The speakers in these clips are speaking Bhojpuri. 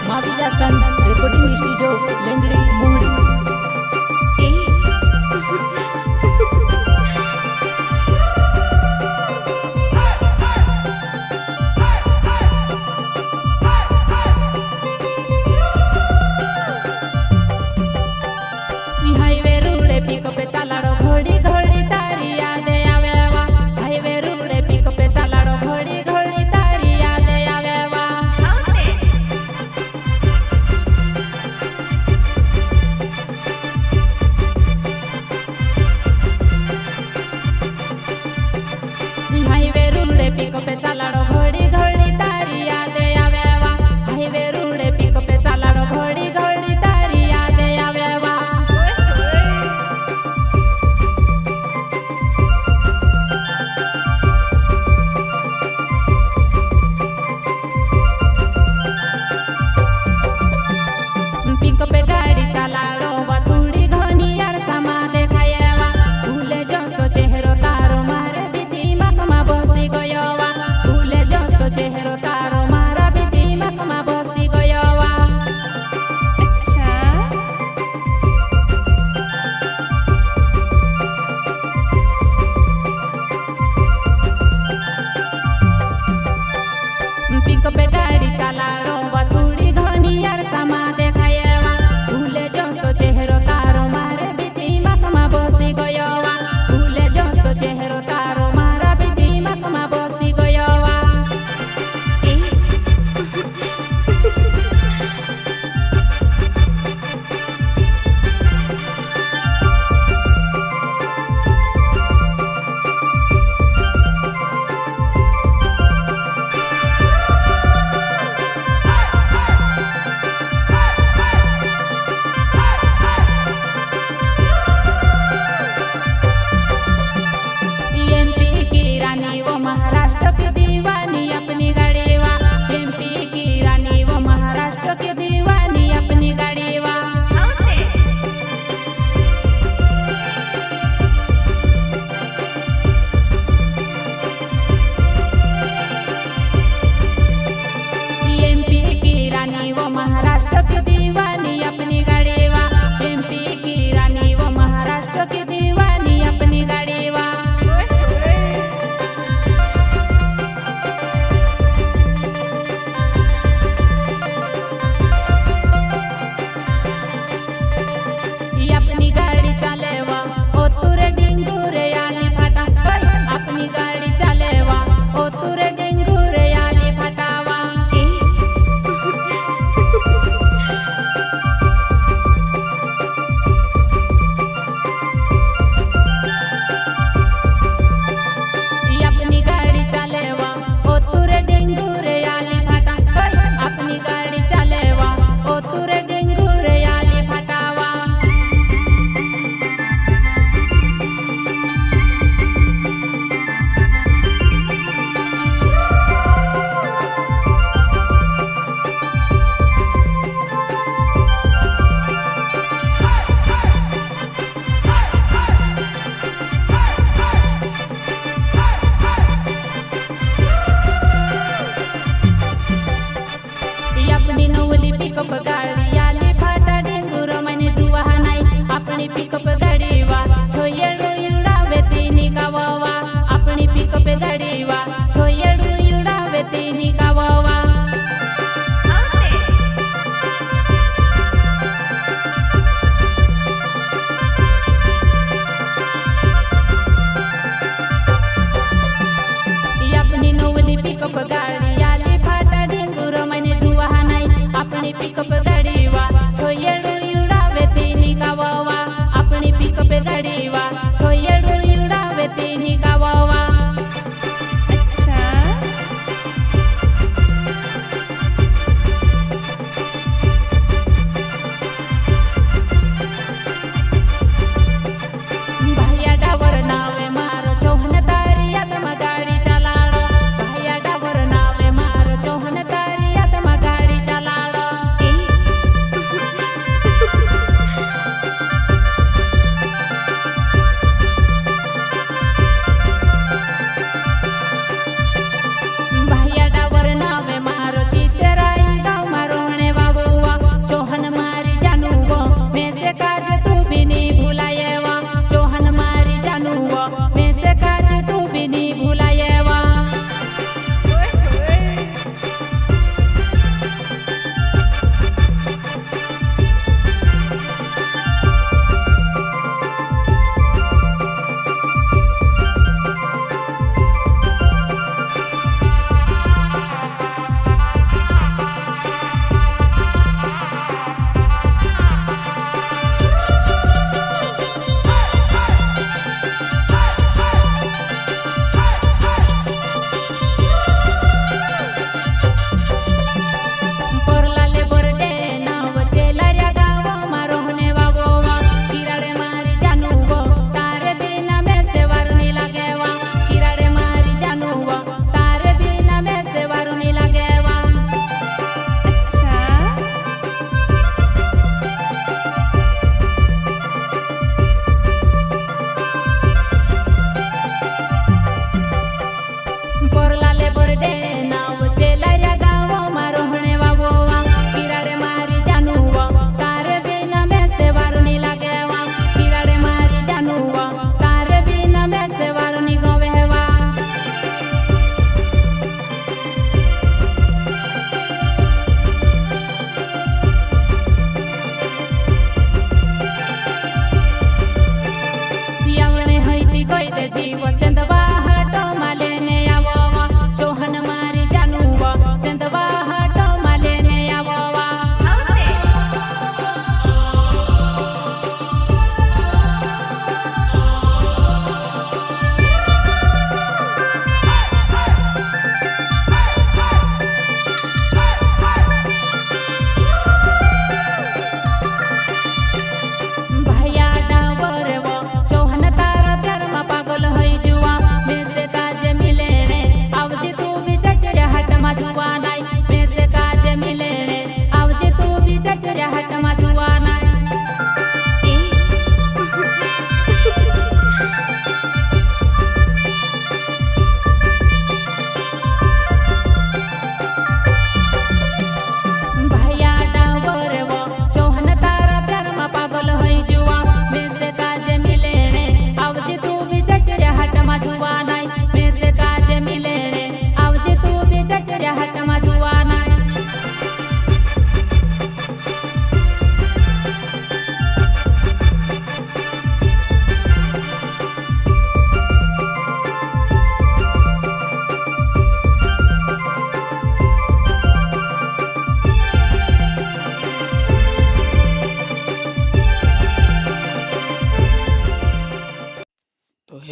माविजा सन recording studio लेंगड़ी Mohri. Highway रूड़े pic पे चलाड़ो घोड़ी घोड़ी तारी यादे आवे वा। हाईवे रूड़े पिक पे चलाड़ो घोड़ी घोड़ी तारी यादे आवे वा। हाईवे रूड़े पिक पे चलाड़ो घोड़ी घोड़ी तारी यादे आवे वा। हाईवे रूड़े पिक पे चलाड़ो घोड़ी घोड़ी तारी यादे आवे वा। पिक पे गाड़ी चलाड़ो बतूड़ी घनी यार समा देखायवा। भूले जसो चेहरो तारो मारे भी दिमाग में बसी गयो वा। भूले जसो चेहरो तारो मारे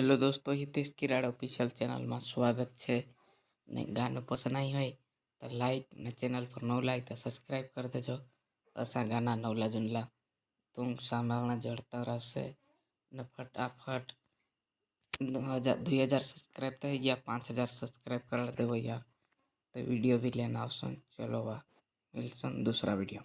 हेलो दोस्तों, हितेश किराड़ ऑफिशियल चैनल में स्वागत है। ने गाना पसंद आई हो तो लाइक ने चैनल पर नव लाइक तो सब्सक्राइब कर देजो। असा गाना नवला जुनला तुम सांभळना जड़ता रहशे ने फटाफट 2000 सब्सक्राइब थई गया, 5000 सब्सक्राइब कर देवो यार। तो वीडियो भी लेना आवशो। चलो वाह, मिलसन दूसरा वीडियो।